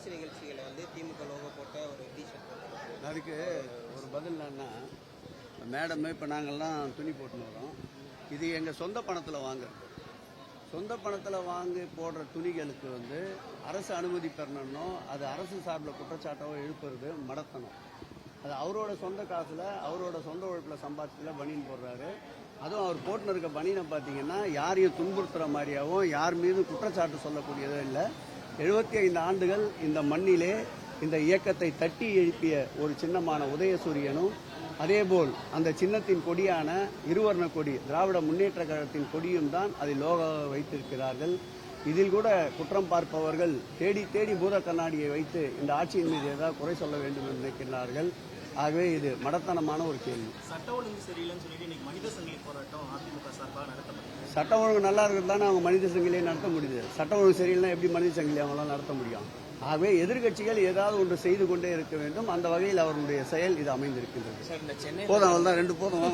அரசு நிகழ்ச்சிகளை வந்து திமுக லோகோ போட்ட ஒரு டிஷர்ட் போட்டு அதுக்கு ஒரு பதில் என்னன்னா, மேடம் இப்போ நாங்கள்லாம் துணி போட்டுன்னு வரோம். இது எங்கள் சொந்த பணத்தில் வாங்குறது. சொந்த பணத்தில் வாங்கி போடுற துணிகளுக்கு வந்து அரசு அனுமதி பெறணும்னோ அது அரசு சார்பில் குற்றச்சாட்டாவோ எழுப்புறது மடத்தனம். அது அவரோட சொந்த காசில் அவரோட சொந்த உழைப்பில் சம்பாதிச்சதில் பனியன் போடுறாரு. அதுவும் அவர் போட்டுன்னு இருக்க பனியனை பார்த்தீங்கன்னா யாரையும் துன்புறுத்துகிற மாதிரியாகவும் யார் மீதும் குற்றச்சாட்டு சொல்லக்கூடியதோ இல்லை. 75 ஆண்டுகள் இந்த மண்ணிலே இந்த இயக்கத்தை தட்டி எழுப்பிய ஒரு சின்னமான உதயசூரியனும், அதேபோல் அந்த சின்னத்தின் கொடியான இருவர்ண கொடி திராவிட முன்னேற்ற கழகத்தின் கொடியும் தான் அதை லோகோ வைத்திருக்கிறார்கள். இதில் கூட குற்றம் பார்ப்பவர்கள் தேடி தேடி பூத கண்ணாடியை வைத்து இந்த ஆட்சியின் மீது ஏதாவது குறை சொல்ல வேண்டும் என்று நினைக்கிறார்கள். ஆகவே இது மடத்தனமான ஒரு கேள்வி. சட்ட ஒழுங்கு சரியில்லைன்னு சொல்லிட்டு இன்னைக்கு மனித சங்கிலி போராட்டம் அதிமுக சார்பாக நடத்தப்பட்டது. சட்ட ஒழுங்கு நல்லா இருக்கிறது தானே அவங்க மனித சங்கிலியை நடத்த முடியுது. சட்ட ஒழுங்கு சரியில்லைனா எப்படி மனித சங்கிலி அவங்களாம் நடத்த முடியும்? ஆகவே எதிர்கட்சிகள் ஏதாவது ஒன்று செய்து கொண்டே இருக்க வேண்டும். அந்த வகையில் அவருடைய செயல் இது அமைந்திருக்கின்றது. போதும், அவள் தான் 2 போதும்.